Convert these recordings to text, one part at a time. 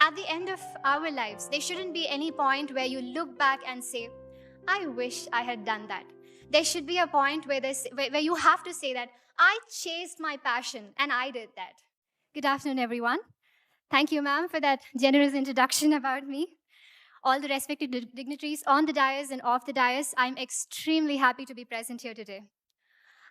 At the end of our lives, there shouldn't be any point where you look back and say, I wish I had done that. There should be a point where you have to say that I chased my passion and I did that. Good afternoon, everyone. Thank you, ma'am, for that generous introduction about me. All the respected dignitaries on the dais and off the dais, I'm extremely happy to be present here today.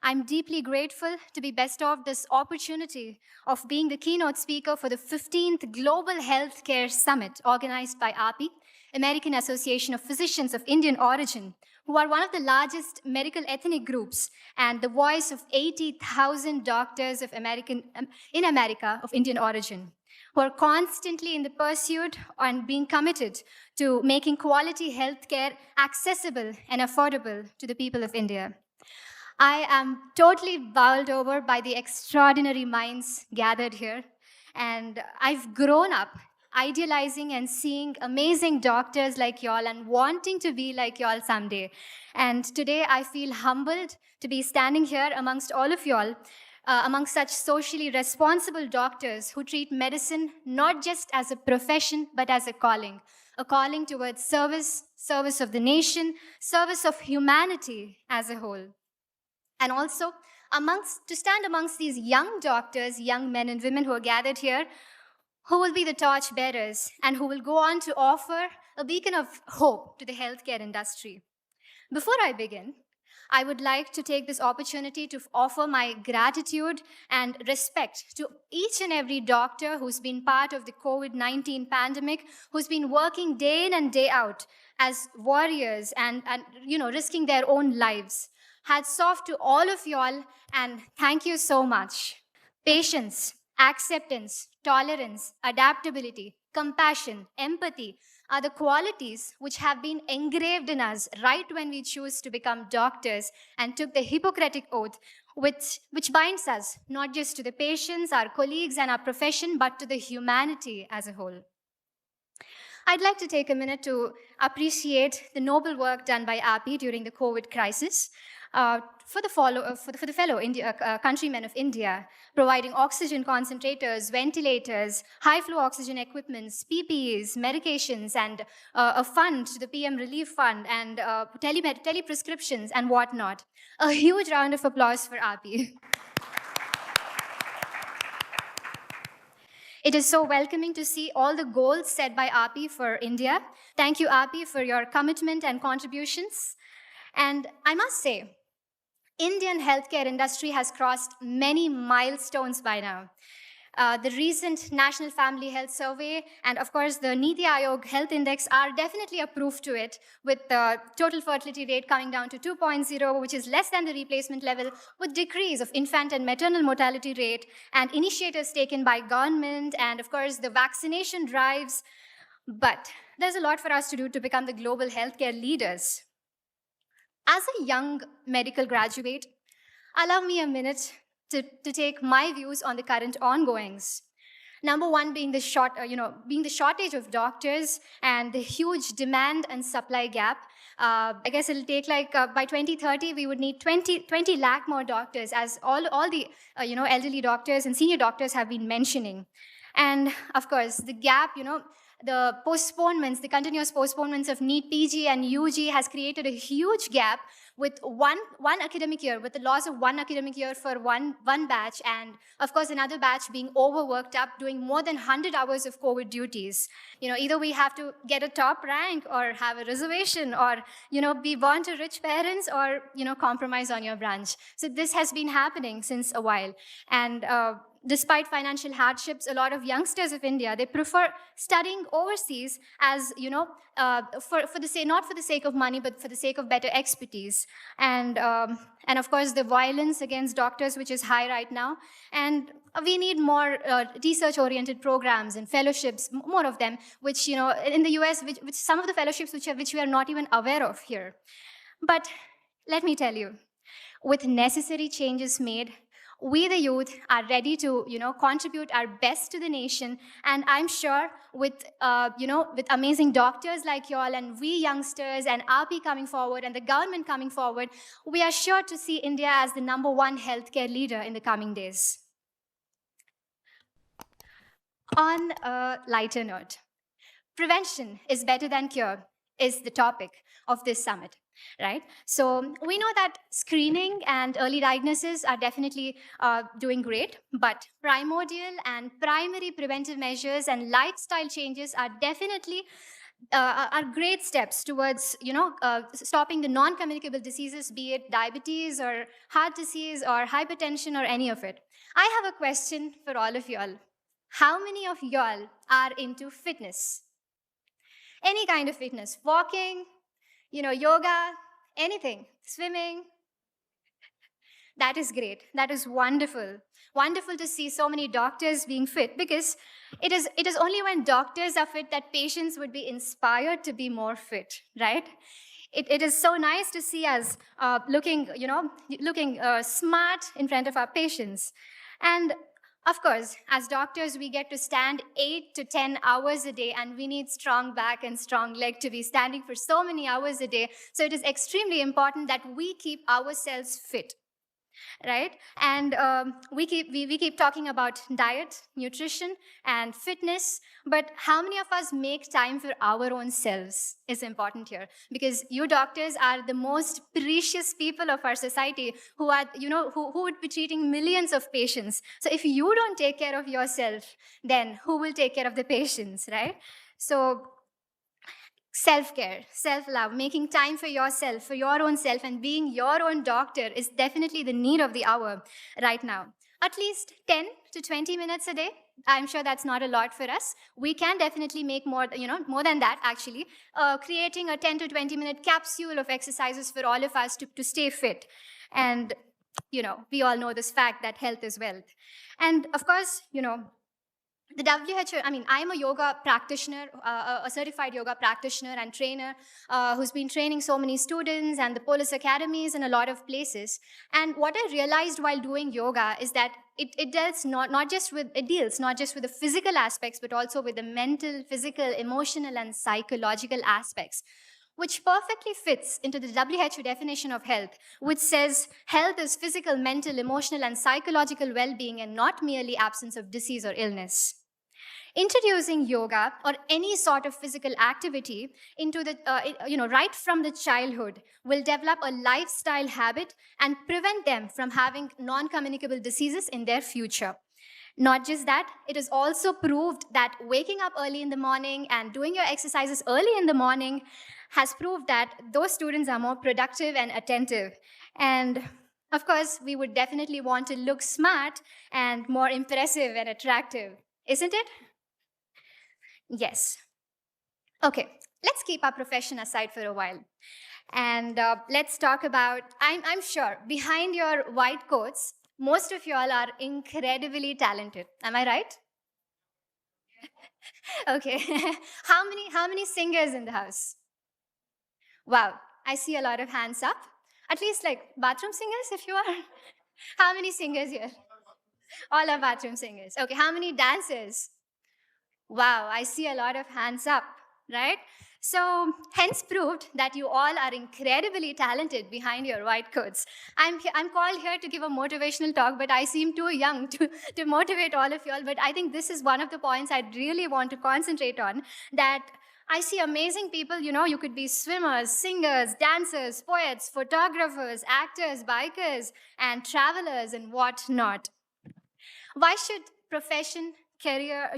I'm deeply grateful to be bestowed this opportunity of being the keynote speaker for the 15th Global Healthcare Summit organized by API, American Association of Physicians of Indian Origin, who are one of the largest medical ethnic groups and the voice of 80,000 doctors in America of Indian origin, who are constantly in the pursuit and being committed to making quality healthcare accessible and affordable to the people of India. I am totally bowled over by the extraordinary minds gathered here. And I've grown up idealizing and seeing amazing doctors like y'all and wanting to be like y'all someday. And today I feel humbled to be standing here amongst all of y'all, amongst such socially responsible doctors who treat medicine not just as a profession, but as a calling towards service of the nation, service of humanity as a whole. And also, to stand amongst these young doctors, young men and women who are gathered here, who will be the torch bearers and who will go on to offer a beacon of hope to the healthcare industry. Before I begin, I would like to take this opportunity to offer my gratitude and respect to each and every doctor who's been part of the COVID-19 pandemic, who's been working day in and day out as warriors and risking their own lives. Hats off to all of y'all, and thank you so much. Patience, acceptance, tolerance, adaptability, compassion, empathy are the qualities which have been engraved in us right when we choose to become doctors and took the Hippocratic Oath, which binds us not just to the patients, our colleagues, and our profession, but to the humanity as a whole. I'd like to take a minute to appreciate the noble work done by API during the COVID crisis. For the fellow countrymen of India, providing oxygen concentrators, ventilators, high-flow oxygen equipments, PPEs, medications, and a fund to the PM Relief Fund, and teleprescriptions and whatnot. A huge round of applause for API. It is so welcoming to see all the goals set by API for India. Thank you, API, for your commitment and contributions. And I must say, Indian healthcare industry has crossed many milestones by now. The recent National Family Health Survey and, of course, the Niti Aayog Health Index are definitely a proof to it, with the total fertility rate coming down to 2.0, which is less than the replacement level, with decrease of infant and maternal mortality rate, and initiatives taken by government, and, of course, the vaccination drives. But there's a lot for us to do to become the global healthcare leaders. As a young medical graduate, allow me a minute to take my views on the current ongoings. Number one being the shortage of doctors and the huge demand and supply gap. I guess it'll take by 2030 we would need 20 lakh more doctors, as all the elderly doctors and senior doctors have been mentioning. And of course, the gap, the continuous postponements of NEET PG and UG has created a huge gap with one academic year, with the loss of one academic year for one batch, and of course another batch being overworked up, doing more than 100 hours of COVID duties. Either we have to get a top rank or have a reservation or, be born to rich parents or, compromise on your branch. So this has been happening since a while. And despite financial hardships, a lot of youngsters of India, they prefer studying overseas as, not for the sake of money, but for the sake of better expertise. And of course, the violence against doctors, which is high right now. And we need more research-oriented programs and fellowships, more of them, which, in the US, which some of the fellowships which we are not even aware of here. But let me tell you, with necessary changes made, we, the youth, are ready to, contribute our best to the nation. And I'm sure with amazing doctors like y'all and we youngsters and API coming forward and the government coming forward, we are sure to see India as the #1 healthcare leader in the coming days. On a lighter note, prevention is better than cure is the topic of this summit, right? So we know that screening and early diagnosis are definitely doing great, but primordial and primary preventive measures and lifestyle changes are definitely are great steps towards stopping the non-communicable diseases, be it diabetes or heart disease or hypertension or any of it. I have a question for all of y'all. How many of y'all are into fitness? Any kind of fitness, walking, yoga, anything, swimming. That is great. That is wonderful. Wonderful to see so many doctors being fit, because it is only when doctors are fit that patients would be inspired to be more fit, right? It is so nice to see us looking smart in front of our patients. And of course, as doctors, we get to stand 8 to 10 hours a day, and we need strong back and strong leg to be standing for so many hours a day. So it is extremely important that we keep ourselves fit, right? And we keep talking about diet, nutrition, and fitness, but how many of us make time for our own selves is important here, because you doctors are the most precious people of our society, who are who would be treating millions of patients. So if you don't take care of yourself, then who will take care of the patients, right? So self-care, self-love, making time for yourself, for your own self, and being your own doctor is definitely the need of the hour right now. At least 10 to 20 minutes a day. I'm sure that's not a lot for us. We can definitely make more, more than that, actually. Creating a 10 to 20-minute capsule of exercises for all of us to stay fit. And, we all know this fact that health is wealth. And of course, the WHO, I'm a yoga practitioner, a certified yoga practitioner and trainer who's been training so many students and the Polis Academies in a lot of places. And what I realized while doing yoga is that it deals not just with the physical aspects, but also with the mental, physical, emotional, and psychological aspects, which perfectly fits into the WHO definition of health, which says health is physical, mental, emotional, and psychological well-being, and not merely absence of disease or illness. Introducing yoga or any sort of physical activity into the right from the childhood will develop a lifestyle habit and prevent them from having non-communicable diseases in their future. Not just that, it is also proved that waking up early in the morning and doing your exercises early in the morning has proved that those students are more productive and attentive. And of course, we would definitely want to look smart and more impressive and attractive, isn't it? Yes. Okay, let's keep our profession aside for a while. And let's talk about, I'm sure, behind your white coats, most of y'all are incredibly talented. Am I right? Okay. How many singers in the house? Wow, I see a lot of hands up. At least like bathroom singers, if you are. How many singers here? All are bathroom singers. Okay, how many dancers? Wow, I see a lot of hands up, right? So, hence proved that you all are incredibly talented behind your white coats. I'm called here to give a motivational talk, but I seem too young to motivate all of you all. But I think this is one of the points I'd really want to concentrate on, that I see amazing people, you could be swimmers, singers, dancers, poets, photographers, actors, bikers, and travelers, and whatnot. Why should profession, career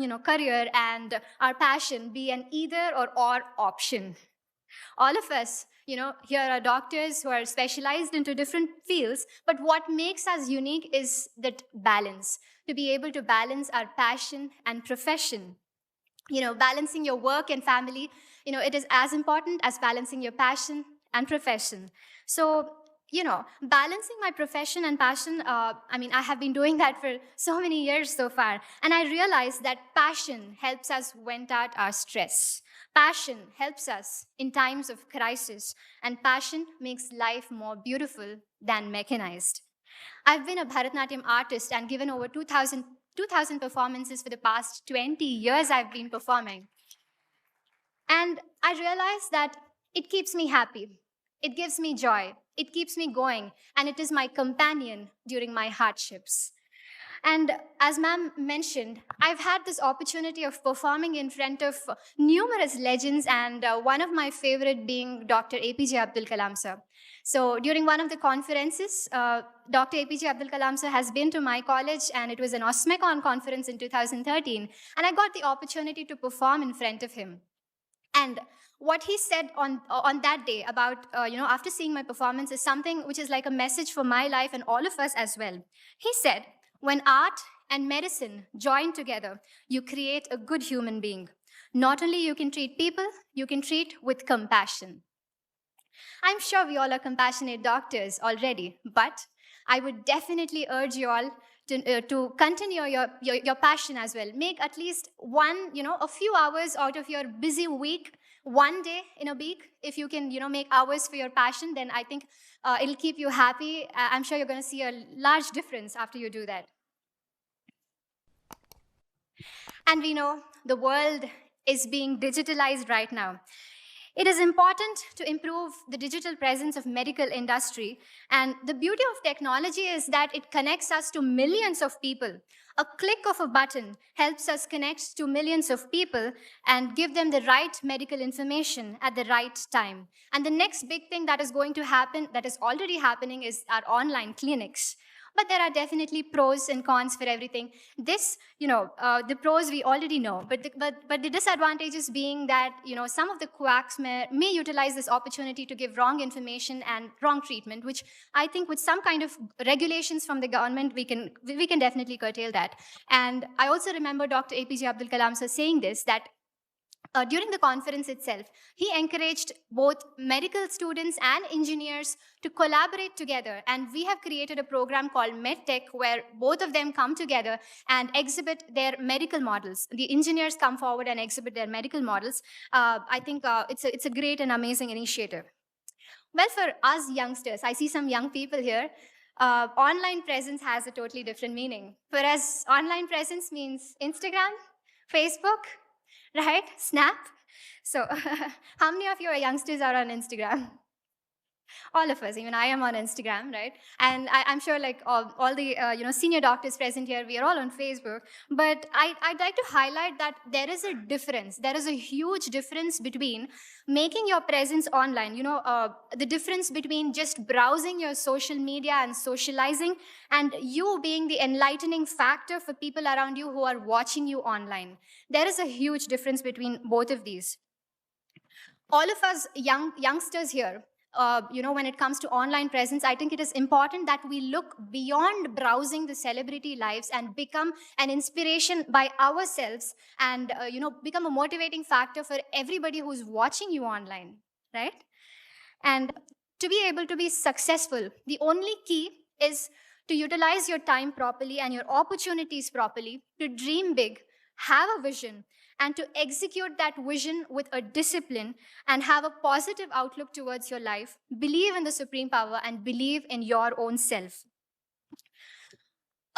and our passion be an either or option? All of us, here are doctors who are specialized into different fields, but what makes us unique is that balance, to be able to balance our passion and profession. Balancing your work and family, it is as important as balancing your passion and profession. So, balancing my profession and passion, I have been doing that for so many years so far. And I realized that passion helps us vent out our stress. Passion helps us in times of crisis. And passion makes life more beautiful than mechanized. I've been a Bharatanatyam artist and given over 2,000 performances for the past 20 years I've been performing. And I realized that it keeps me happy. It gives me joy. It keeps me going. And it is my companion during my hardships. And as ma'am mentioned, I've had this opportunity of performing in front of numerous legends, and one of my favorite being Dr. APJ Abdul Kalam sir. So during one of the conferences, Dr. APJ Abdul Kalam sir has been to my college, and it was an OSMECON conference in 2013, and I got the opportunity to perform in front of him. And what he said on that day about, after seeing my performance is something which is like a message for my life and all of us as well. He said, when art and medicine join together, you create a good human being. Not only you can treat people, you can treat with compassion. I'm sure we all are compassionate doctors already, but I would definitely urge you all to continue your passion as well. Make at least a few hours out of your busy week, one day in a week. If you can, make hours for your passion, then I think it'll keep you happy. I'm sure you're going to see a large difference after you do that. And we know the world is being digitalized right now. It is important to improve the digital presence of medical industry. And the beauty of technology is that it connects us to millions of people. A click of a button helps us connect to millions of people and give them the right medical information at the right time. And the next big thing that is going to happen, that is already happening, is our online clinics. But there are definitely pros and cons for everything. This, the pros we already know, but the disadvantages being that, some of the quacks may utilize this opportunity to give wrong information and wrong treatment, which I think with some kind of regulations from the government, we can definitely curtail that. And I also remember Dr. APJ Abdul Kalam sir saying this, that during the conference itself, he encouraged both medical students and engineers to collaborate together. And we have created a program called MedTech, where both of them come together and exhibit their medical models. The engineers come forward and exhibit their medical models. I think it's a great and amazing initiative. Well, for us youngsters, I see some young people here. Online presence has a totally different meaning. For us, online presence means Instagram, Facebook, right? Snap. So how many of your youngsters are on Instagram? All of us, even I am on Instagram, right? And I'm sure like all the senior doctors present here, we are all on Facebook. But I'd like to highlight that there is a difference. There is a huge difference between making your presence online, the difference between just browsing your social media and socializing, and you being the enlightening factor for people around you who are watching you online. There is a huge difference between both of these. All of us youngsters here, when it comes to online presence, I think it is important that we look beyond browsing the celebrity lives and become an inspiration by ourselves, and become a motivating factor for everybody who's watching you online, right? And to be able to be successful, the only key is to utilize your time properly and your opportunities properly, to dream big, have a vision, and to execute that vision with a discipline and have a positive outlook towards your life. Believe in the supreme power and believe in your own self.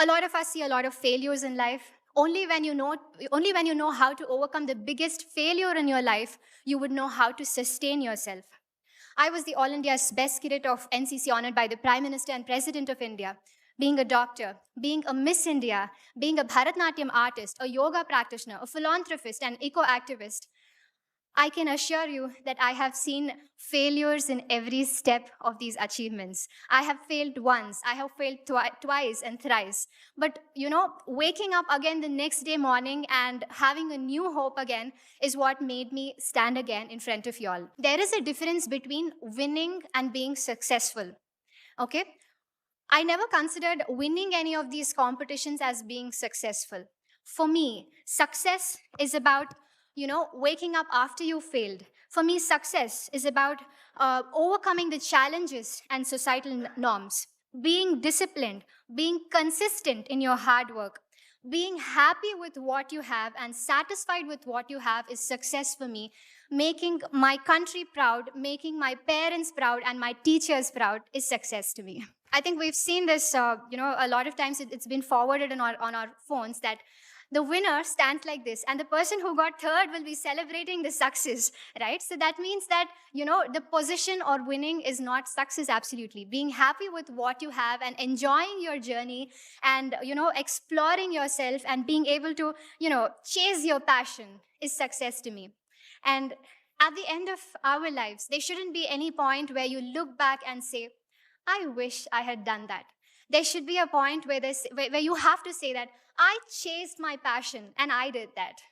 A lot of us see a lot of failures in life. Only when you know how to overcome the biggest failure in your life, you would know how to sustain yourself. I was the All India's Best Cadet of NCC, honored by the Prime Minister and President of India. Being a doctor, being a Miss India, being a Bharatanatyam artist, a yoga practitioner, a philanthropist, and eco-activist, I can assure you that I have seen failures in every step of these achievements. I have failed once, I have failed twice and thrice. But, waking up again the next day morning and having a new hope again is what made me stand again in front of y'all. There is a difference between winning and being successful, okay? I never considered winning any of these competitions as being successful. For me, success is about, waking up after you failed. For me, success is about overcoming the challenges and societal norms, being disciplined, being consistent in your hard work, being happy with what you have and satisfied with what you have is success for me. Making my country proud, making my parents proud, and my teachers proud is success to me. I think we've seen this, a lot of times it's been forwarded on our phones that the winner stands like this, and the person who got third will be celebrating the success, right? So that means that, the position or winning is not success. Absolutely, being happy with what you have and enjoying your journey, and exploring yourself and being able to chase your passion is success to me. And at the end of our lives, there shouldn't be any point where you look back and say, I wish I had done that. There should be a point where you have to say that I chased my passion and I did that.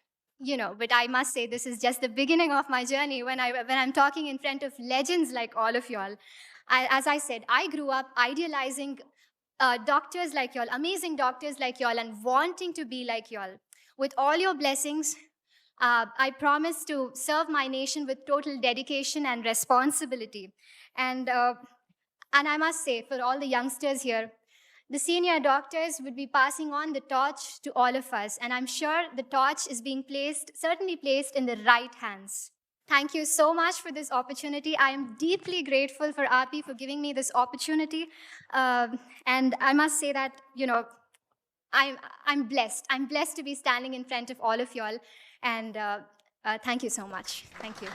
But I must say this is just the beginning of my journey when I'm talking in front of legends like all of y'all. As I said, I grew up idealizing doctors like y'all, amazing doctors like y'all, and wanting to be like y'all. With all your blessings, I promise to serve my nation with total dedication and responsibility. And and I must say, for all the youngsters here, the senior doctors would be passing on the torch to all of us. And I'm sure the torch is being certainly placed in the right hands. Thank you so much for this opportunity. I am deeply grateful for RP for giving me this opportunity. And I must say that, I'm blessed. I'm blessed to be standing in front of all of y'all. And thank you so much. Thank you.